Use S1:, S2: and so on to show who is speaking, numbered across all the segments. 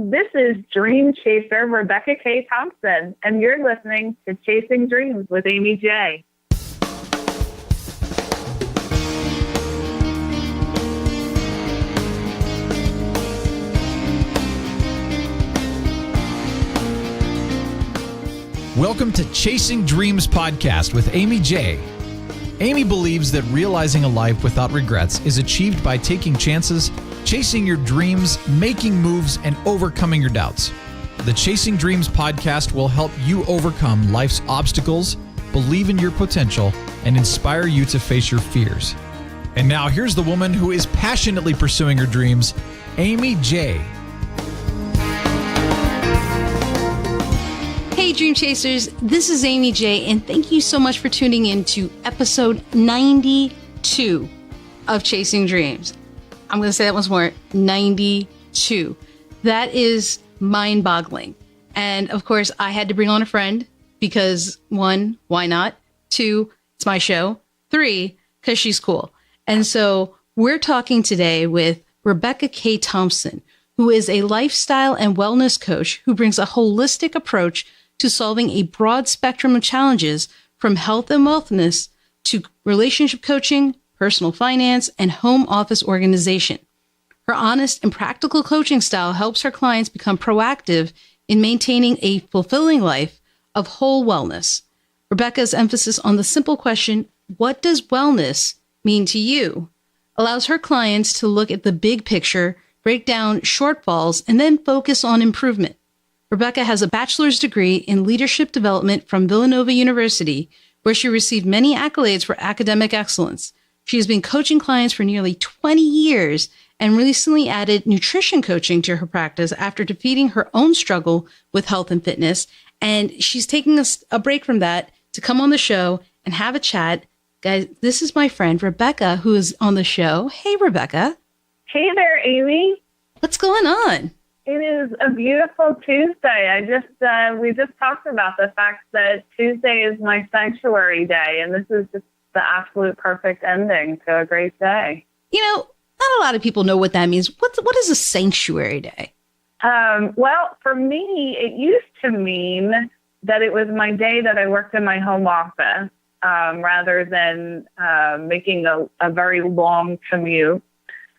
S1: This is Dream Chaser Rebecca K. Thompson, and you're listening to Chasing Dreams with Amy J.
S2: Welcome to Chasing Dreams podcast with Amy J. Amy believes that realizing a life without regrets is achieved by taking chances, chasing your dreams, making moves, and overcoming your doubts. The Chasing Dreams podcast will help you overcome life's obstacles, believe in your potential, and inspire you to face your fears. And now here's the woman who is passionately pursuing her dreams, Amy J.
S3: Hey Dream Chasers, this is Amy J, and thank you so much for tuning in to episode 92 of Chasing Dreams. I'm going to say that once more, 92. That is mind-boggling. And of course, I had to bring on a friend because 1, why not? 2, it's my show. 3, because she's cool. And so we're talking today with Rebecca K. Thompson, who is a lifestyle and wellness coach who brings a holistic approach to solving a broad spectrum of challenges from health and wellness to relationship coaching, personal finance, and home office organization. Her honest and practical coaching style helps her clients become proactive in maintaining a fulfilling life of whole wellness. Rebecca's emphasis on the simple question, what does wellness mean to you, allows her clients to look at the big picture, break down shortfalls, and then focus on improvement. Rebecca has a bachelor's degree in leadership development from Villanova University, where she received many accolades for academic excellence. She has been coaching clients for nearly 20 years and recently added nutrition coaching to her practice after defeating her own struggle with health and fitness. And she's taking a break from that to come on the show and have a chat. Guys, this is my friend Rebecca, who is on the show. Hey, Rebecca.
S1: Hey there, Amy.
S3: What's going on?
S1: It is a beautiful Tuesday. We just talked about the fact that Tuesday is my sanctuary day, and this is just the absolute perfect ending to a great day.
S3: You know, not a lot of people know what that means. What is a sanctuary day?
S1: Well, for me, it used to mean that it was my day that I worked in my home office rather than making a very long commute.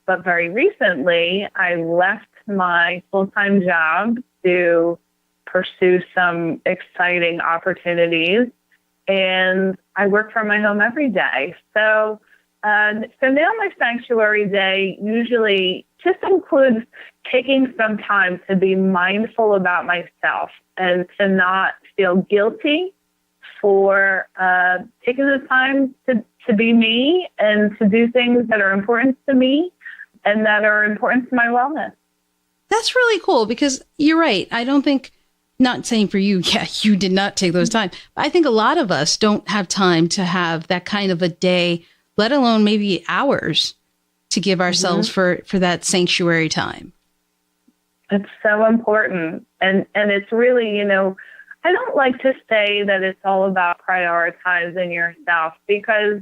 S1: But very recently, I left my full-time job to pursue some exciting opportunities, and I work from my home every day. So now my sanctuary day usually just includes taking some time to be mindful about myself and to not feel guilty for taking the time to be me and to do things that are important to me and that are important to my wellness.
S3: That's really cool because you're right. I don't think, not saying for you, yeah, you did not take those time. But I think a lot of us don't have time to have that kind of a day, let alone maybe hours to give ourselves for that sanctuary time.
S1: It's so important. And it's really, I don't like to say that it's all about prioritizing yourself because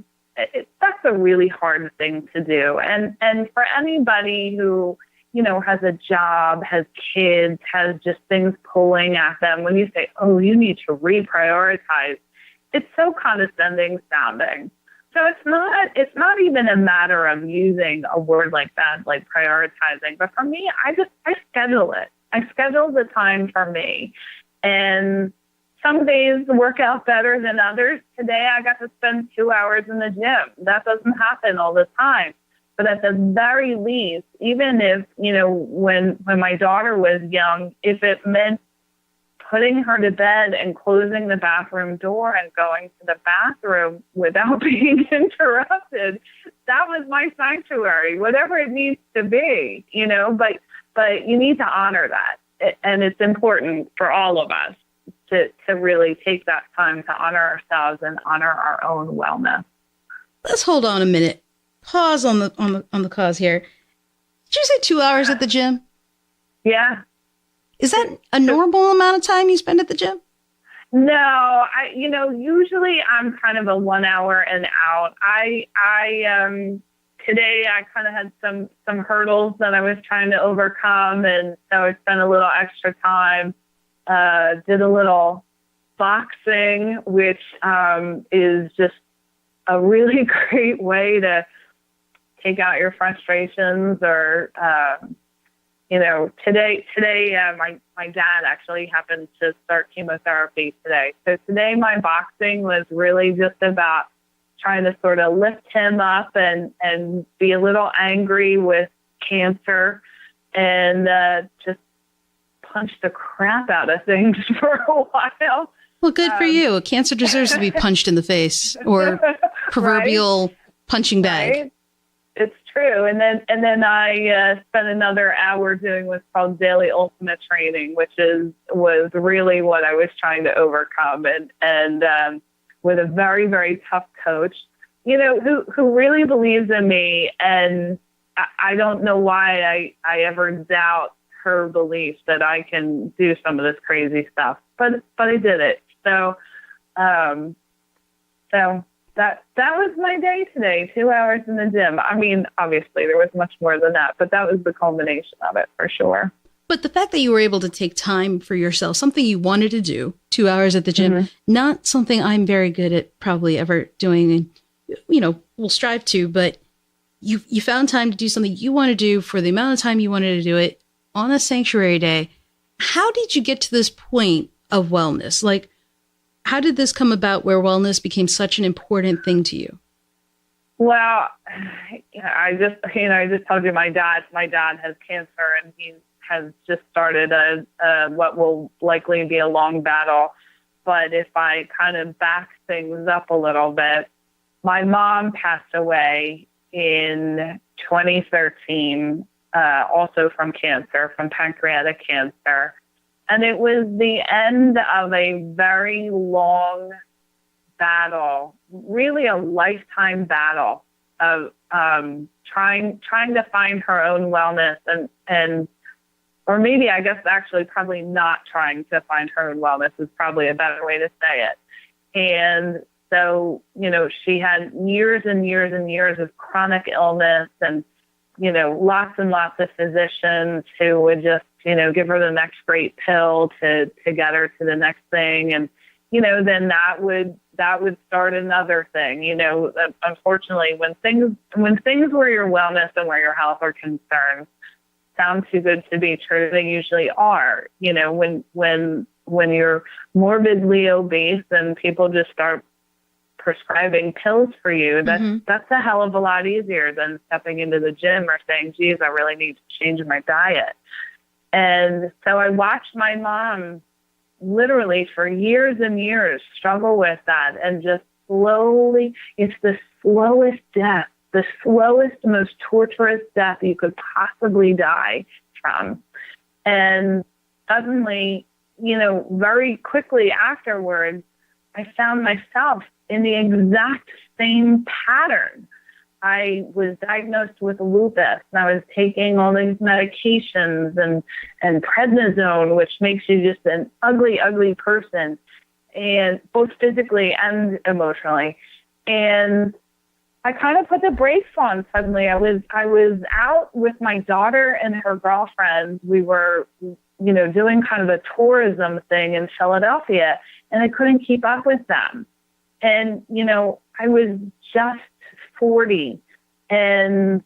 S1: that's a really hard thing to do. And for anybody who has a job, has kids, has just things pulling at them. When you say, oh, you need to reprioritize, it's so condescending sounding. So it's not even a matter of using a word like that, like prioritizing. But for me, I schedule it. I schedule the time for me. And some days work out better than others. Today, I got to spend 2 hours in the gym. That doesn't happen all the time. But at the very least, even if, when my daughter was young, if it meant putting her to bed and closing the bathroom door and going to the bathroom without being interrupted, that was my sanctuary, whatever it needs to be, but you need to honor that. And it's important for all of us to really take that time to honor ourselves and honor our own wellness.
S3: Let's hold on a minute. Pause on the cause here. Did you say 2 hours at the gym?
S1: Yeah.
S3: Is that a normal amount of time you spend at the gym?
S1: No, usually I'm kind of a 1 hour and out. I today I kind of had some hurdles that I was trying to overcome. And so I spent a little extra time, did a little boxing, which is just a really great way to take out your frustrations. Or, today my dad actually happened to start chemotherapy today. So today my boxing was really just about trying to sort of lift him up and be a little angry with cancer and just punch the crap out of things for a while.
S3: Well, good for you. Cancer deserves to be punched in the face or proverbial punching bag.
S1: Right? It's true. And then I spent another hour doing what's called daily ultimate training, which was really what I was trying to overcome. And with a very, very tough coach, who really believes in me. And I don't know why I ever doubt her belief that I can do some of this crazy stuff, but I did it. So that was my day today, 2 hours in the gym. I mean, obviously there was much more than that, but that was the culmination of it for sure.
S3: But the fact that you were able to take time for yourself, something you wanted to do, 2 hours at the gym, not something I'm very good at probably ever doing and, will strive to, but you found time to do something you want to do for the amount of time you wanted to do it on a sanctuary day. How did you get to this point of wellness? Like, how did this come about where wellness became such an important thing to you?
S1: Well, I just told you my dad has cancer, and he has just started what will likely be a long battle. But if I kind of back things up a little bit, my mom passed away in 2013, also from cancer, from pancreatic cancer. And it was the end of a very long battle, really a lifetime battle of trying to find her own wellness and or maybe I guess actually probably not trying to find her own wellness is probably a better way to say it. And so, she had years and years and years of chronic illness and, lots and lots of physicians who would just, give her the next great pill to get her to the next thing. And, then that would start another thing. Unfortunately, when things where your wellness and where your health are concerned sound too good to be true, they usually are. When you're morbidly obese and people just start prescribing pills for you, that's a hell of a lot easier than stepping into the gym or saying, geez, I really need to change my diet. And so I watched my mom literally for years and years struggle with that, and just slowly, it's the slowest death, the slowest, most torturous death you could possibly die from. And suddenly, very quickly afterwards, I found myself in the exact same pattern. I was diagnosed with lupus, and I was taking all these medications and prednisone, which makes you just an ugly, ugly person, and both physically and emotionally. And I kind of put the brakes on suddenly. I was out with my daughter and her girlfriends. We were, doing kind of a tourism thing in Philadelphia, and I couldn't keep up with them. And, I was just 40 and,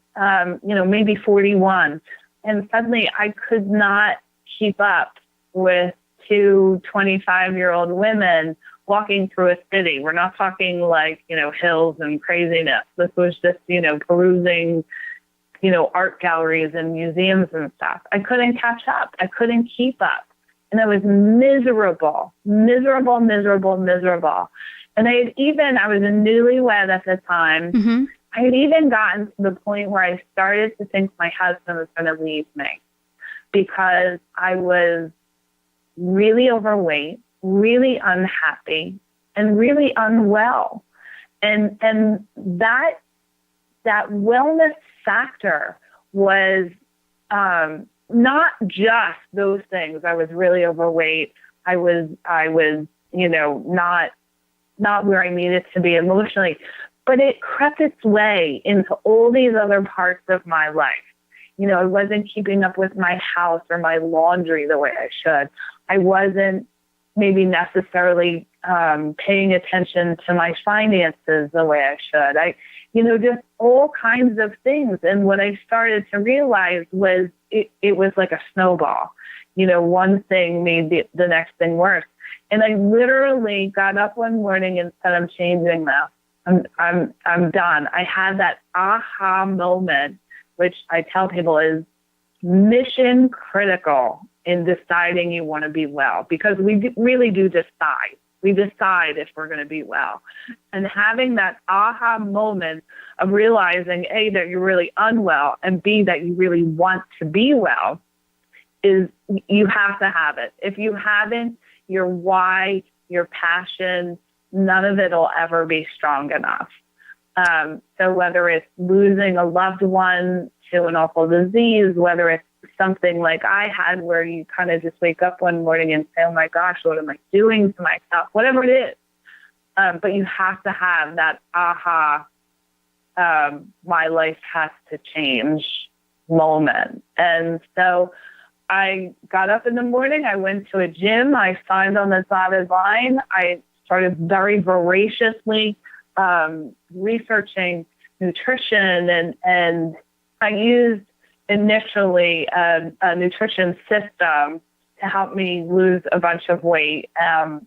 S1: maybe 41. And suddenly I could not keep up with two 25-year-old women walking through a city. We're not talking like, hills and craziness. This was just, perusing, art galleries and museums and stuff. I couldn't catch up. I couldn't keep up. And I was miserable. And I was a newlywed at the time. I had even gotten to the point where I started to think my husband was going to leave me because I was really overweight, really unhappy, and really unwell. And that wellness factor was not just those things. I was really overweight. I was not where I needed to be emotionally, but it crept its way into all these other parts of my life. I wasn't keeping up with my house or my laundry the way I should. I wasn't maybe necessarily paying attention to my finances the way I should. Just all kinds of things. And what I started to realize was it was like a snowball. One thing made the next thing worse. And I literally got up one morning and said, I'm changing this. I'm done. I had that aha moment, which I tell people is mission critical in deciding you want to be well, because we really do decide. We decide if we're going to be well. And having that aha moment of realizing, A, that you're really unwell, and B, that you really want to be well, is you have to have it. If you haven't, your why, your passion, none of it will ever be strong enough. So whether it's losing a loved one to an awful disease, whether it's something like I had where you kind of just wake up one morning and say, oh my gosh, what am I doing to myself? Whatever it is. But you have to have that aha, my life has to change moment. And so I got up in the morning, I went to a gym, I signed on the dotted line. I started very voraciously researching nutrition, and I used initially a nutrition system to help me lose a bunch of weight.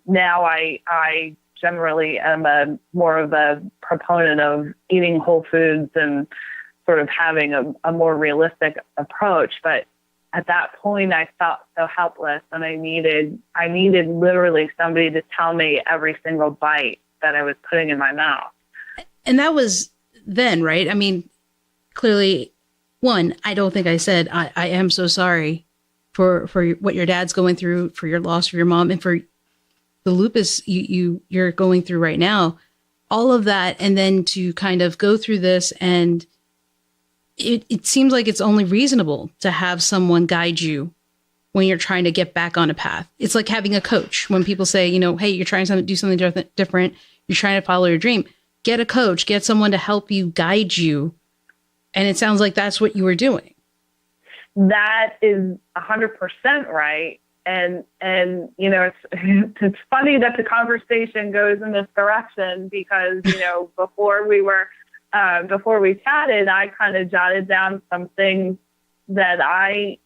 S1: Now I generally am more of a proponent of eating whole foods and sort of having a more realistic approach. But at that point, I felt so helpless, and I needed literally somebody to tell me every single bite that I was putting in my mouth.
S3: And that was then, right? I mean, clearly, one, I don't think I said, I am so sorry for what your dad's going through, for your loss of your mom, and for the lupus you're going through right now. All of that, and then to kind of go through this, and it seems like it's only reasonable to have someone guide you when you're trying to get back on a path. It's like having a coach. When people say, hey, you're trying to do something different, you're trying to follow your dream, get a coach, get someone to help you, guide you. And it sounds like that's what you were doing.
S1: That is 100% right. And it's funny that the conversation goes in this direction, because, before we chatted, I kind of jotted down some things that I,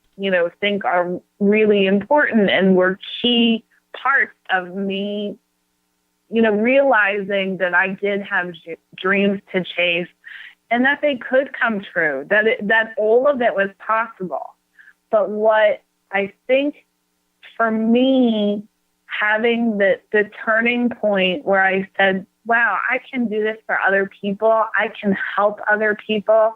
S1: think are really important and were key parts of me, realizing that I did have dreams to chase, and that they could come true, that all of it was possible. But what I think for me, having the turning point where I said, wow, I can do this for other people, I can help other people,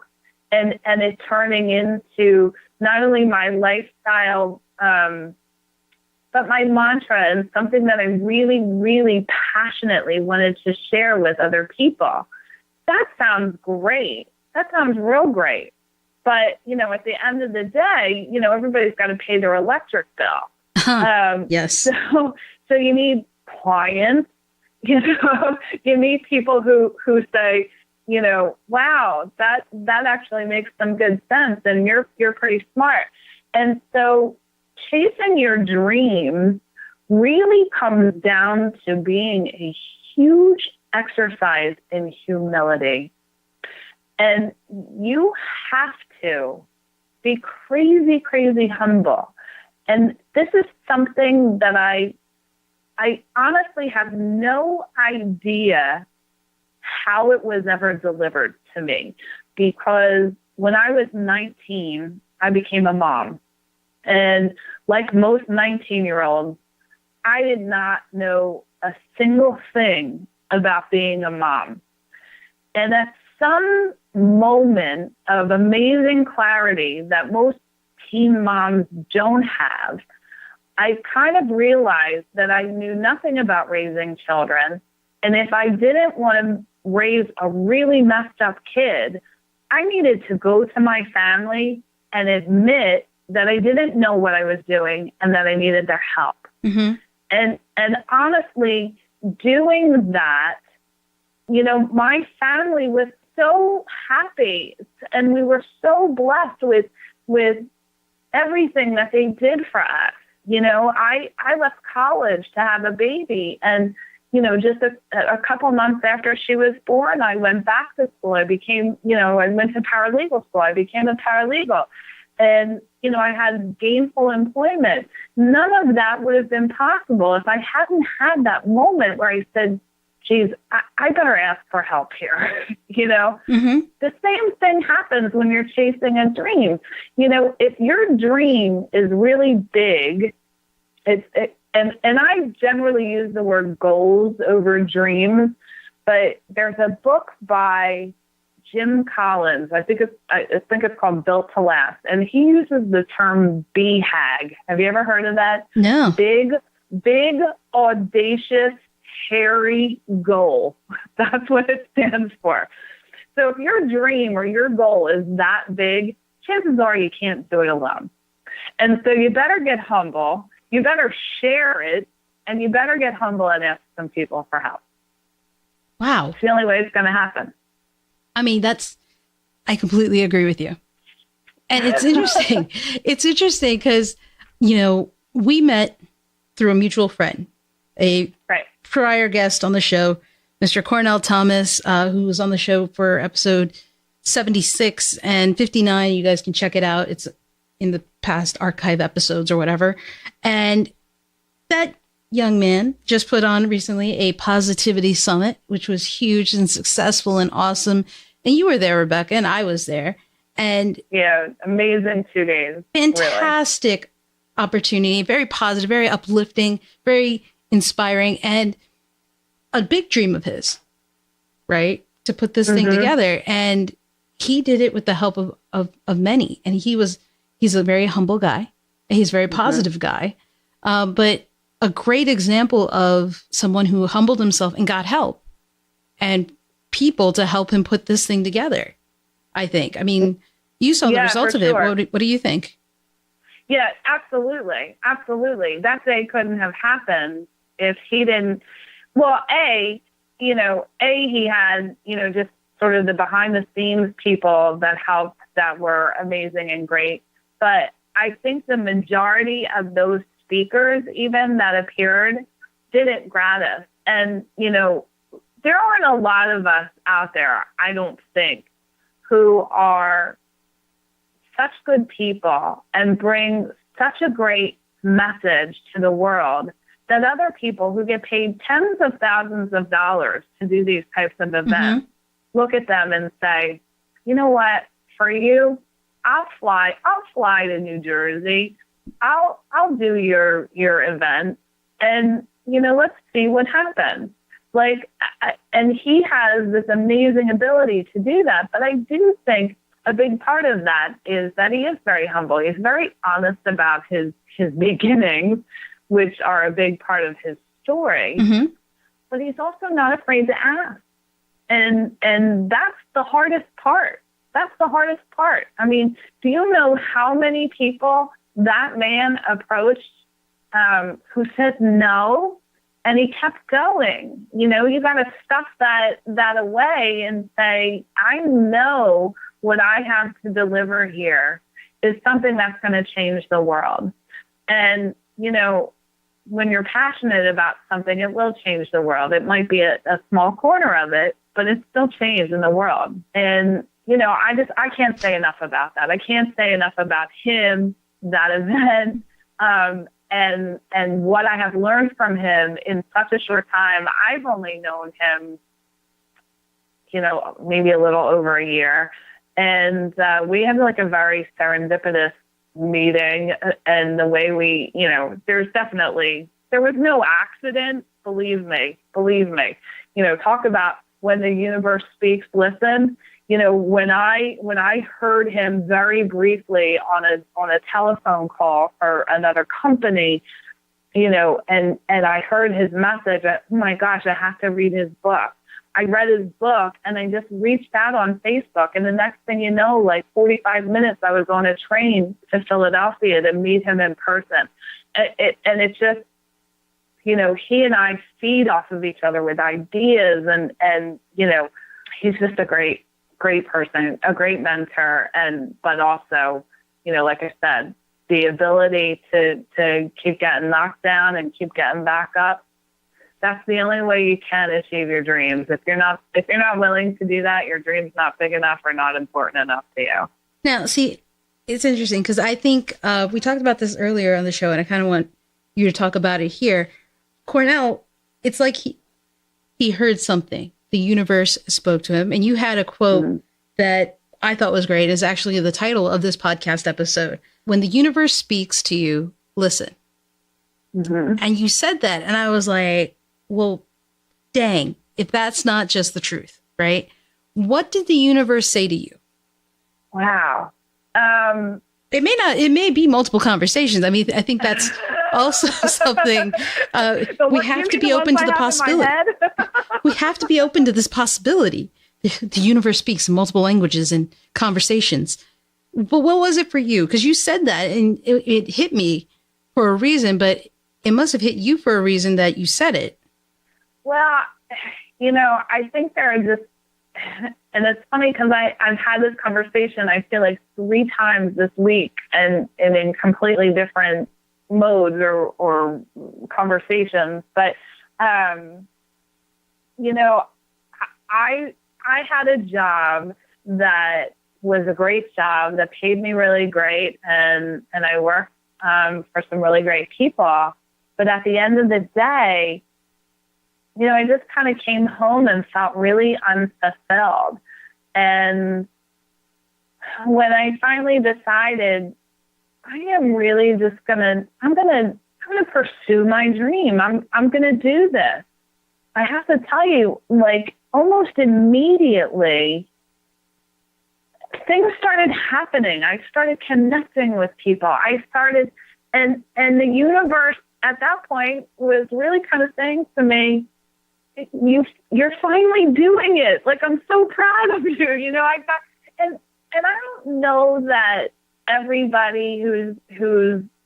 S1: and it turning into not only my lifestyle, but my mantra, and something that I really, really passionately wanted to share with other people. That sounds great. That sounds real great. But, at the end of the day, everybody's got to pay their electric bill.
S3: Yes.
S1: So you need clients, you need people who say, wow, that actually makes some good sense, and you're pretty smart. And so chasing your dreams really comes down to being a huge exercise in humility. And you have to be crazy, crazy humble. And this is something that I honestly have no idea how it was ever delivered to me, because when I was 19, I became a mom. And like most 19-year-olds, I did not know a single thing about being a mom. And at some moment of amazing clarity that most teen moms don't have, I kind of realized that I knew nothing about raising children. And if I didn't want to raise a really messed up kid, I needed to go to my family and admit that I didn't know what I was doing and that I needed their help. Mm-hmm. And honestly, doing that my family was so happy, and we were so blessed with everything that they did for us. I left college to have a baby, and just a couple months after she was born, I went back to school. I became, I went to paralegal school. I became a paralegal. And, I had gainful employment. None of that would have been possible if I hadn't had that moment where I said, geez, I better ask for help here.
S3: Mm-hmm.
S1: The same thing happens when you're chasing a dream. If your dream is really big, and I generally use the word goals over dreams, but there's a book by Jim Collins. I think it's called Built to Last, and he uses the term BHAG. Have you ever heard of that?
S3: No.
S1: Big, audacious, hairy goal. That's what it stands for. So if your dream or your goal is that big, chances are you can't do it alone. And so you better get humble. You better share it, and you better get humble and ask some people for help.
S3: Wow.
S1: It's the only way it's going to happen.
S3: I mean, I completely agree with you. And it's interesting. It's interesting because, we met through a mutual friend, a prior guest on the show, Mr. Cornell Thomas, who was on the show for episode 76 and 59. You guys can check it out. It's in the past archive episodes or whatever. And that young man just put on recently a positivity summit, which was huge and successful and awesome. And you were there, Rebecca, and I was there. And
S1: yeah, amazing 2 days.
S3: Fantastic opportunity, very positive, very uplifting, very inspiring, and a big dream of his, right? To put this thing together. And he did it with the help of many. And he's a very humble guy. He's a very positive guy. But a great example of someone who humbled himself and got help and people to help him put this thing together, I think. I mean, you saw the results of it. What do you think?
S1: Yeah, absolutely. Absolutely. That day couldn't have happened if he didn't. Well, he had, just sort of the behind the scenes people that helped that were amazing and great. But I think the majority of those speakers, even that appeared, did it gratis. And, there aren't a lot of us out there, I don't think, who are such good people and bring such a great message to the world that other people who get paid tens of thousands of dollars to do these types of events look at them and say, you know what, for you, I'll fly to New Jersey. I'll do your event, and let's see what happens. And he has this amazing ability to do that. But I do think a big part of that is that he is very humble. He's very honest about his beginnings, which are a big part of his story. But he's also not afraid to ask. And that's the hardest part. I mean, do you know how many people that man approached who said no? And he kept going. You got to stuff that away and say, I know what I have to deliver here is something that's going to change the world. And, when you're passionate about something, it will change the world. It might be a small corner of it, but it's still changing the world. And, I can't say enough about that. I can't say enough about him, that event, and what I have learned from him in such a short time. I've only known him, maybe a little over a year. And we had a very serendipitous meeting, and the way we, there was no accident. Believe me, talk about when the universe speaks, listen. When I heard him very briefly on a telephone call for another company, and I heard his message, oh my gosh, I have to read his book. I read his book, and I just reached out on Facebook, and the next thing you know, 45 minutes, I was on a train to Philadelphia to meet him in person. he and I feed off of each other with ideas, and he's just a great person, a great mentor, but also, like I said, the ability to keep getting knocked down and keep getting back up. That's the only way you can achieve your dreams. If you're not willing to do that, your dream's not big enough or not important enough to you.
S3: Now, see, it's interesting because I think we talked about this earlier on the show, and I kind of want you to talk about it here. Cornell, it's like he heard something. The universe spoke to him, and you had a quote that I thought was great. Is actually the title of this podcast episode. When the universe speaks to you, listen. And you said that, and I was like, well, dang, if that's not just the truth, right? What did the universe say to you?
S1: Wow.
S3: It may be multiple conversations. I mean, I think that's also something we have to be open to the possibility. We have to be open to this possibility. The universe speaks in multiple languages and conversations. But what was it for you? Because you said that, and it hit me for a reason, but it must have hit you for a reason that you said it.
S1: Well, I think there are just, and it's funny because I've had this conversation, I feel like 3 times this week, and in completely different modes or conversations. But, I had a job that was a great job that paid me really great, and I worked for some really great people. But at the end of the day, I just kind of came home and felt really unfulfilled. And when I finally decided, I am really just I'm gonna pursue my dream. I'm gonna do this. I have to tell you, like almost immediately, things started happening. I started connecting with people. And the universe at that point was really kind of saying to me, you're finally doing it. Like, I'm so proud of you. And I don't know that everybody who's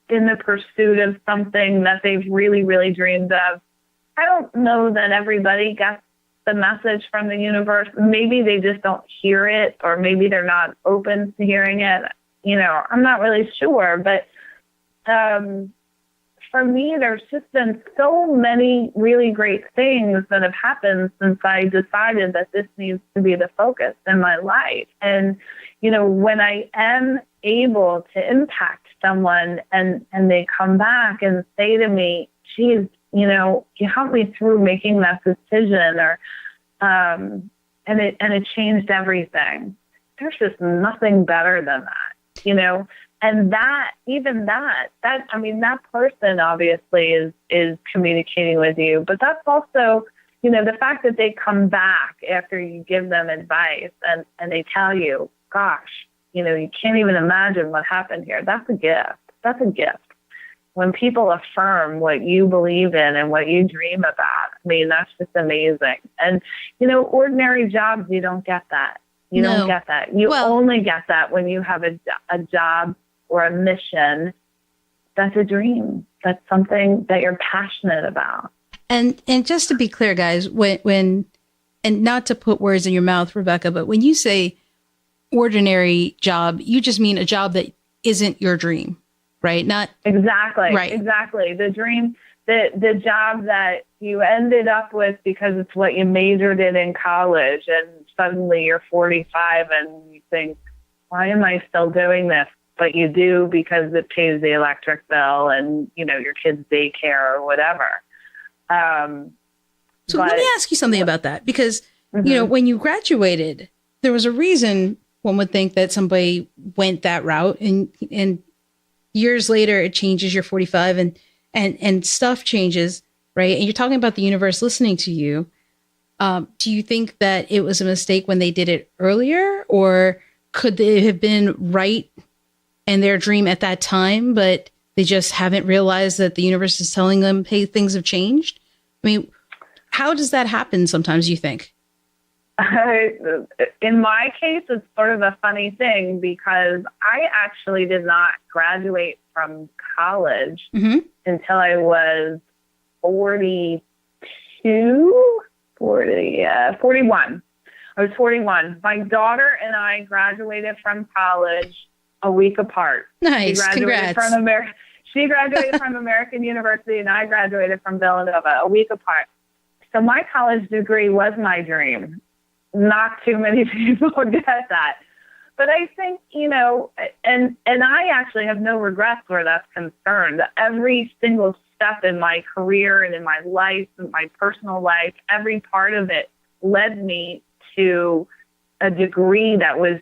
S1: in the pursuit of something that they've really, really dreamed of, I don't know that everybody gets the message from the universe. Maybe they just don't hear it, or maybe they're not open to hearing it. I'm not really sure, but for me, there's just been so many really great things that have happened since I decided that this needs to be the focus in my life. And, when I am able to impact someone and they come back and say to me, geez, you helped me through making that decision, or, and it changed everything. There's just nothing better than that, And that person obviously is communicating with you, but that's also, the fact that they come back after you give them advice and they tell you, gosh, you can't even imagine what happened here. That's a gift. That's a gift. When people affirm what you believe in and what you dream about, that's just amazing. And, ordinary jobs, you don't get that. You don't get that. You only get that when you have a job or a mission that's a dream. That's something that you're passionate about.
S3: And just to be clear, guys, when and not to put words in your mouth, Rebecca, but when you say ordinary job, you just mean a job that isn't your dream, right? Not
S1: exactly.
S3: Right.
S1: Exactly. The dream, the job that you ended up with because it's what you majored in college, and suddenly you're 45 and you think, why am I still doing this? But you do because it pays the electric bill and, your kid's daycare or whatever.
S3: So let me ask you something about that, because, when you graduated, there was a reason one would think that somebody went that route, and years later it changes. You're 45 and stuff changes, right? And you're talking about the universe listening to you. Do you think that it was a mistake when they did it earlier, or could they have been right in their dream at that time, but they just haven't realized that the universe is telling them, hey, things have changed? How does that happen sometimes, you think?
S1: In my case, it's sort of a funny thing, because I actually did not graduate from college until I was 41. I was 41. My daughter and I graduated from college a week apart.
S3: Nice. Congrats.
S1: She graduated from American University and I graduated from Villanova a week apart. So my college degree was my dream. Not too many people get that. But I think, and I actually have no regrets where that's concerned. Every single step in my career and in my life, in my personal life, every part of it led me to a degree that was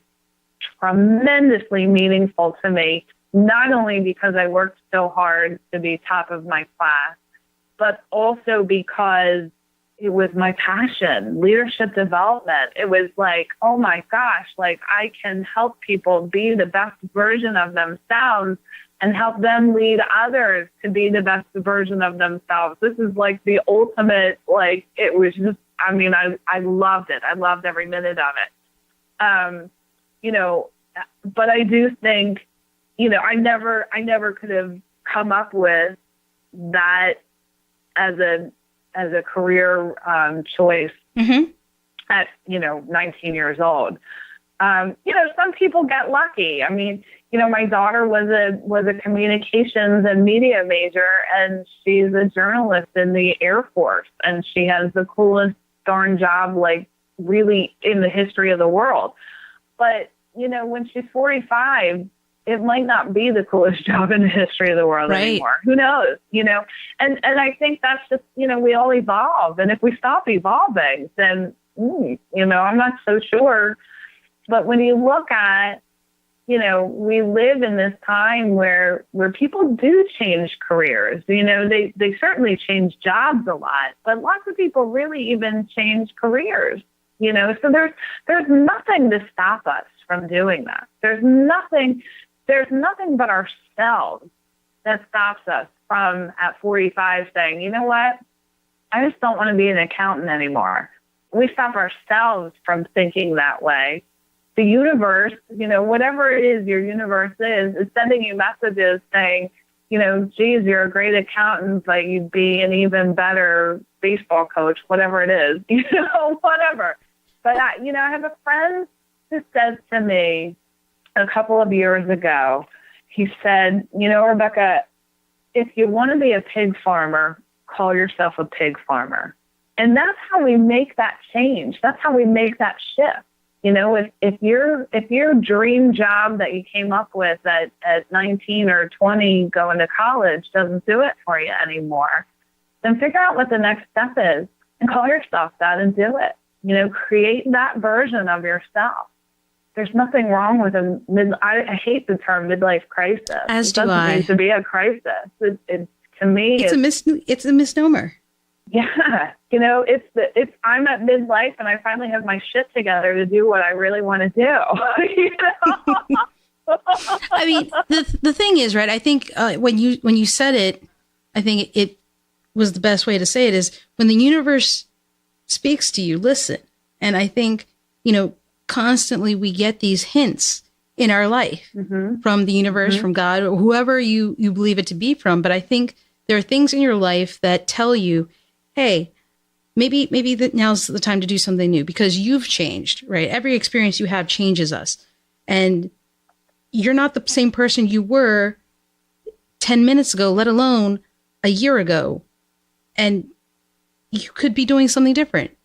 S1: tremendously meaningful to me, not only because I worked so hard to be top of my class, but also because it was my passion, leadership development. It was like, oh my gosh, like I can help people be the best version of themselves and help them lead others to be the best version of themselves. This is like the ultimate, like it was just, I loved it. I loved every minute of it. But I do think, I never could have come up with that as a career choice at 19 years old. Some people get lucky. I mean, my daughter was a communications and media major, and she's a journalist in the Air Force, and she has the coolest darn job, like really in the history of the world. But when she's 45, it might not be the coolest job in the history of the world anymore. Who knows? And I think that's just, we all evolve. And if we stop evolving, then, I'm not so sure. But when you look at, we live in this time where people do change careers. They certainly change jobs a lot, but lots of people really even change careers. So there's nothing to stop us from doing that. There's nothing but ourselves that stops us from at 45 saying, you know what? I just don't want to be an accountant anymore. We stop ourselves from thinking that way. The universe, whatever it is your universe is sending you messages saying, geez, you're a great accountant, but you'd be an even better baseball coach, whatever it is, whatever. But I have a friend who said to me a couple of years ago, he said, Rebecca, if you want to be a pig farmer, call yourself a pig farmer. And that's how we make that change. That's how we make that shift. If your dream job that you came up with at 19 or 20 going to college doesn't do it for you anymore, then figure out what the next step is and call yourself that and do it. Create that version of yourself. There's nothing wrong with I hate the term midlife crisis.
S3: As do I.
S1: It doesn't need to be a crisis. To me,
S3: it's a misnomer.
S1: Yeah. I'm at midlife and I finally have my shit together to do what I really want to do.
S3: I mean, the thing is, right, I think when you said it, I think it was the best way to say it is when the universe speaks to you, listen. And I think, constantly we get these hints in our life from the universe, from God, or whoever you believe it to be from. But I think there are things in your life that tell you, hey, maybe now's the time to do something new because you've changed, right? Every experience you have changes us. And you're not the same person you were 10 minutes ago, let alone a year ago. And you could be doing something different.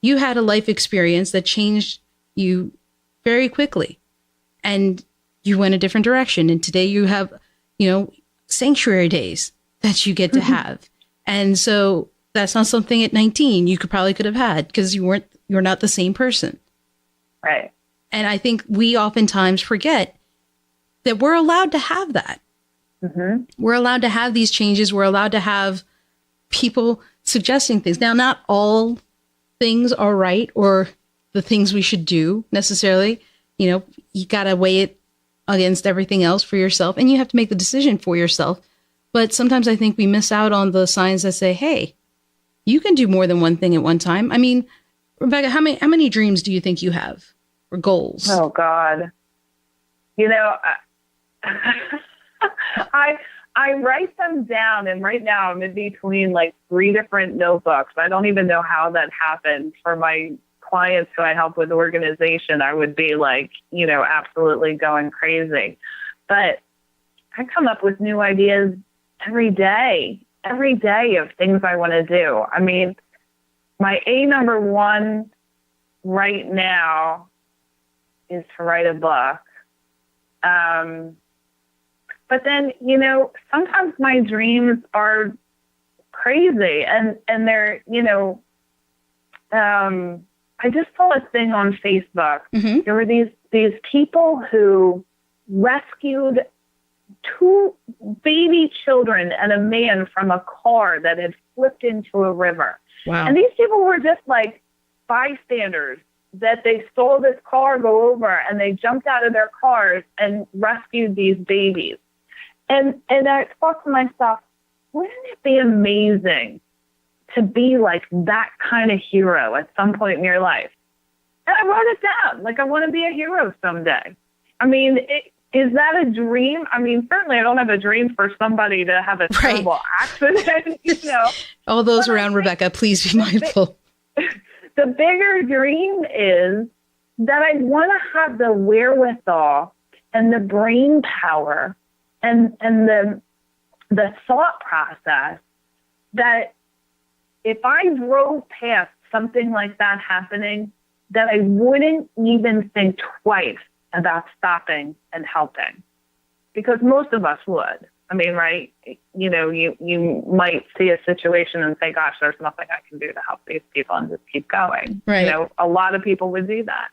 S3: You had a life experience that changed you very quickly and you went a different direction. And today you have, sanctuary days that you get to have. And so that's not something at 19 you could have had because you're not the same person.
S1: Right.
S3: And I think we oftentimes forget that we're allowed to have that. We're allowed to have these changes. We're allowed to have people suggesting things. Now, not all things are right or the things we should do necessarily. You got to weigh it against everything else for yourself and you have to make the decision for yourself. But sometimes I think we miss out on the signs that say, hey, you can do more than one thing at one time. I mean, Rebecca, how many dreams do you think you have or goals?
S1: Oh, God. I write them down, and right now I'm in between like 3 different notebooks. I don't even know how that happened. For my clients who I help with organization, I would be like, absolutely going crazy. But I come up with new ideas every day of things I want to do. I mean, my number one right now is to write a book. But then, sometimes my dreams are crazy and they're, I just saw a thing on Facebook.
S3: Mm-hmm.
S1: There were these people who rescued 2 baby children and a man from a car that had flipped into a river.
S3: Wow.
S1: And these people were just like bystanders that they saw this car go over and they jumped out of their cars and rescued these babies. And I thought to myself, wouldn't it be amazing to be like that kind of hero at some point in your life? And I wrote it down. Like, I want to be a hero someday. I mean, is that a dream? I mean, certainly I don't have a dream for somebody to have a terrible accident,
S3: All those around Rebecca, please be mindful.
S1: The bigger dream is that I want to have the wherewithal and the brain power and the thought process that if I drove past something like that happening, that I wouldn't even think twice about stopping and helping, because most of us would. I mean, right? You might see a situation and say, gosh, there's nothing I can do to help these people, and just keep going.
S3: Right.
S1: A lot of people would do that.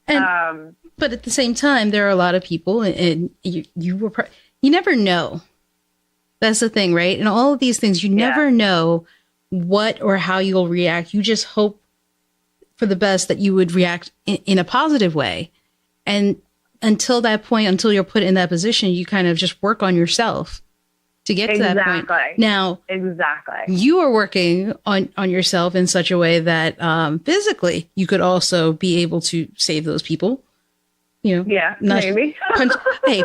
S3: And, but at the same time, there are a lot of people, and you never know. That's the thing, right? And all of these things, you never know what or how you'll react. You just hope for the best that you would react in a positive way. And until that point, until you're put in that position, you kind of just work on yourself to get to that point. Now, you are working on yourself in such a way that physically you could also be able to save those people.
S1: Maybe.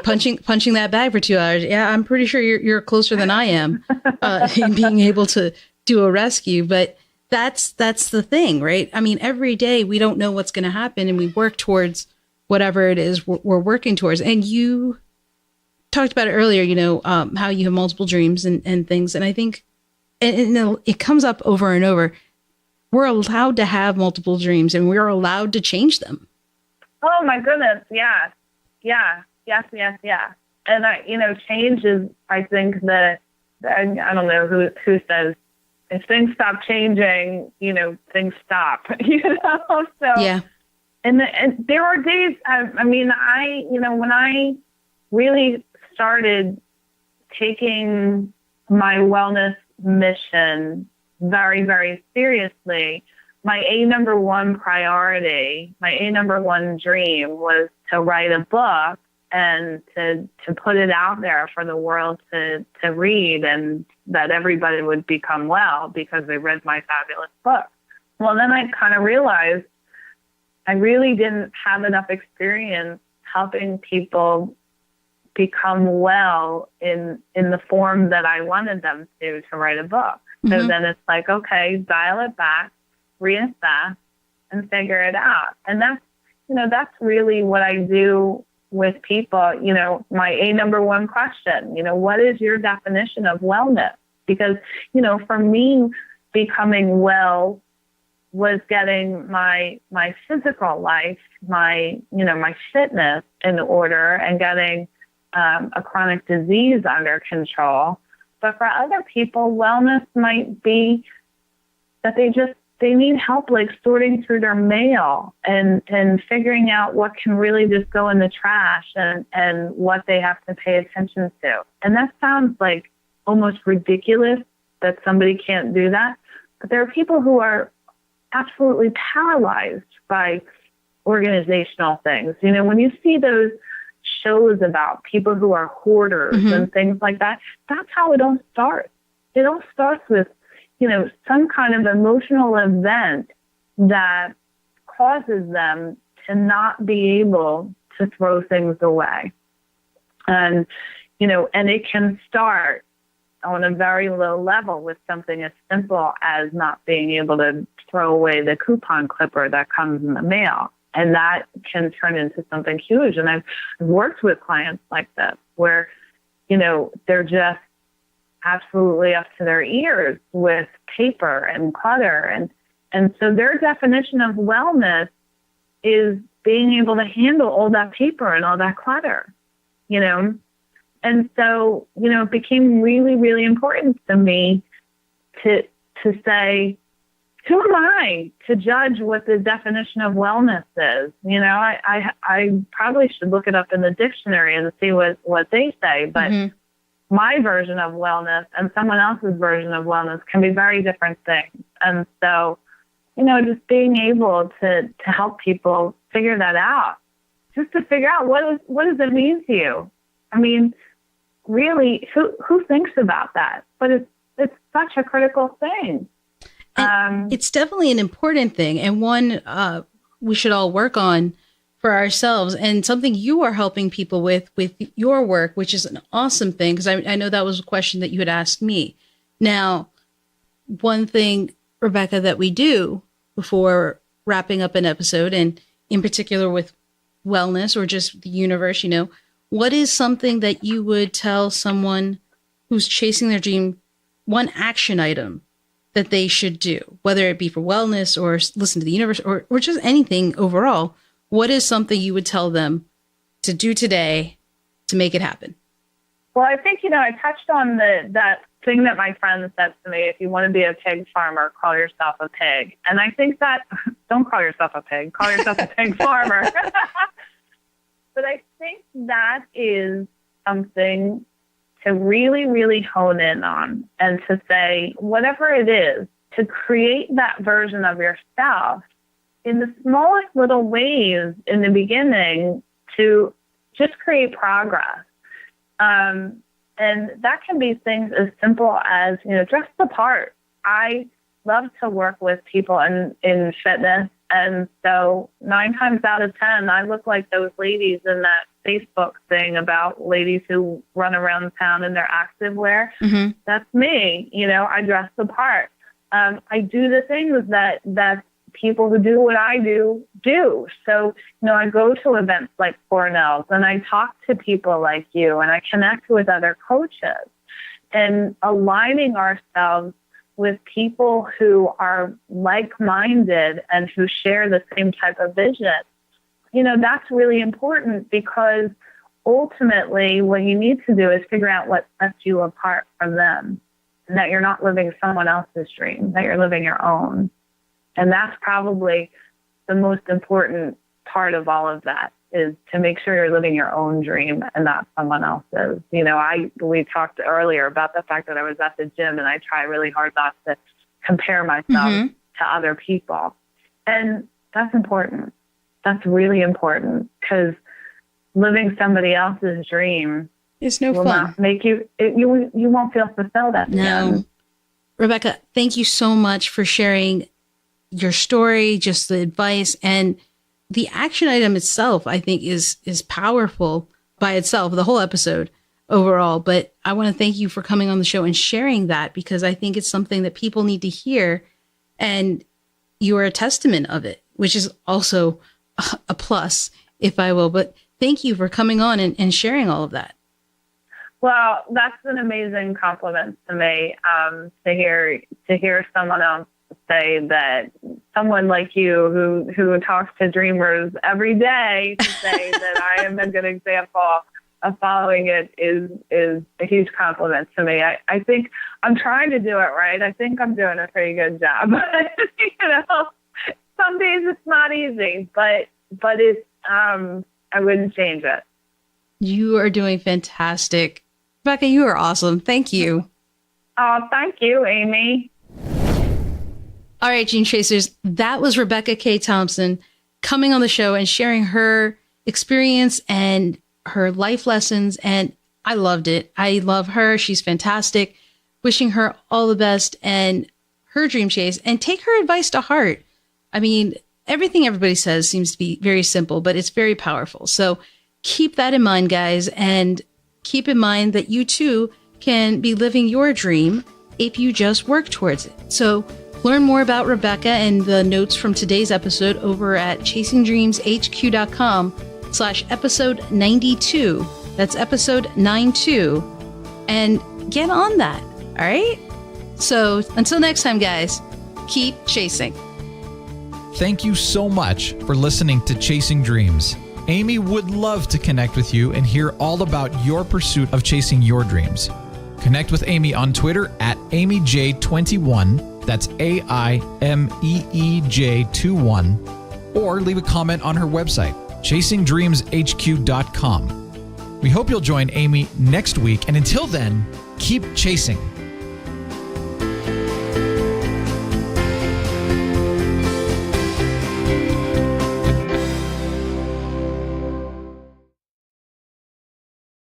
S3: punching that bag for 2 hours. Yeah, I'm pretty sure you're closer than I am in being able to do a rescue. But that's the thing, right? I mean, every day we don't know what's going to happen, and we work towards whatever it is we're working towards. And you talked about it earlier, how you have multiple dreams and things. And I think and it comes up over and over. We're allowed to have multiple dreams, and we're allowed to change them.
S1: Oh my goodness. Yes. And change is, I think that, I don't know who says, if things stop changing, things stop, So, yeah. And there are days, when I really started taking my wellness mission very, very seriously, my number one priority, my number one dream was to write a book and to put it out there for the world to read, and that everybody would become well because they read my fabulous book. Well, then I kind of realized I really didn't have enough experience helping people become well in the form that I wanted them to write a book. Mm-hmm. So then it's like, okay, dial it back, reassess, and figure it out. And that's really what I do with people. My number one question, what is your definition of wellness? Because, for me, becoming well was getting my physical life, my fitness in order, and getting a chronic disease under control. But for other people, wellness might be that they need help, like sorting through their mail and figuring out what can really just go in the trash and what they have to pay attention to. And that sounds like almost ridiculous that somebody can't do that. But there are people who are absolutely paralyzed by organizational things. When you see those shows about people who are hoarders mm-hmm. and things like that, that's how it all starts. It all starts with, some kind of emotional event that causes them to not be able to throw things away. And, and it can start on a very low level with something as simple as not being able to throw away the coupon clipper that comes in the mail. And that can turn into something huge. And I've worked with clients like this where, they're just absolutely up to their ears with paper and clutter. And so their definition of wellness is being able to handle all that paper and all that clutter, And so, it became really, really important to me to say, who am I to judge what the definition of wellness is? I probably should look it up in the dictionary and see what they say, but my version of wellness and someone else's version of wellness can be very different things. And so, just being able to help people figure that out, just to figure out what does it mean to you? I mean, really, who thinks about that? But it's such a critical thing.
S3: It's definitely an important thing, and one we should all work on for ourselves, and something you are helping people with your work, which is an awesome thing, because I know that was a question that you had asked me. Now, one thing, Rebecca, that we do before wrapping up an episode, and in particular with wellness or just the universe, what is something that you would tell someone who's chasing their dream, one action item that they should do, whether it be for wellness or listen to the universe or just anything overall? What is something you would tell them to do today to make it happen?
S1: Well, I think, I touched on that thing that my friend said to me, if you want to be a pig farmer, call yourself a pig. And I think that, don't call yourself a pig, call yourself a pig farmer. But I think that is something to really, really hone in on and to say, whatever it is, to create that version of yourself in the smallest little ways in the beginning to just create progress. And that can be things as simple as, dress the part. I love to work with people in fitness. And so 9 times out of 10, I look like those ladies in that Facebook thing about ladies who run around town in their activewear. Mm-hmm. That's me. I dress the part. I do the things that people who do what I do. So, I go to events like Cornell's and I talk to people like you and I connect with other coaches, and aligning ourselves with people who are like-minded and who share the same type of vision. That's really important, because ultimately what you need to do is figure out what sets you apart from them, and that you're not living someone else's dream, that you're living your own. And that's probably the most important part of all of that, is to make sure you're living your own dream and not someone else's. We talked earlier about the fact that I was at the gym and I try really hard not to compare myself to other people. And that's important. That's really important, because living somebody else's dream
S3: is no
S1: will
S3: fun.
S1: Not make you won't feel fulfilled at the end.
S3: Rebecca, thank you so much for sharing your story, just the advice, and the action item itself, I think, is powerful by itself, the whole episode overall. But I want to thank you for coming on the show and sharing that, because I think it's something that people need to hear, and you are a testament of it, which is also a plus, if I will. But thank you for coming on and sharing all of that.
S1: Well, that's an amazing compliment to me, to hear someone else say that, someone like you who talks to dreamers every day, to say that I am a good example of following it is a huge compliment to me. I think I'm trying to do it right. I think I'm doing a pretty good job. Some days it's not easy, but it's I wouldn't change it.
S3: You are doing fantastic. Rebecca, you are awesome. Thank you.
S1: Oh, thank you, Amy.
S3: All right, Dream Chasers, that was Rebecca K. Thompson coming on the show and sharing her experience and her life lessons. And I loved it. I love her. She's fantastic. Wishing her all the best and her dream chase, and take her advice to heart. I mean, everything everybody says seems to be very simple, but it's very powerful. So keep that in mind, guys. And keep in mind that you too can be living your dream if you just work towards it. So learn more about Rebecca and the notes from today's episode over at chasingdreamshq.com/episode 92. That's episode 92. And get on that. All right. So until next time, guys, keep chasing.
S2: Thank you so much for listening to Chasing Dreams. Amy would love to connect with you and hear all about your pursuit of chasing your dreams. Connect with Amy on Twitter at AmyJ21. That's AIMEEJ21. Or leave a comment on her website, chasingdreamshq.com. We hope you'll join Amy next week. And until then, keep chasing.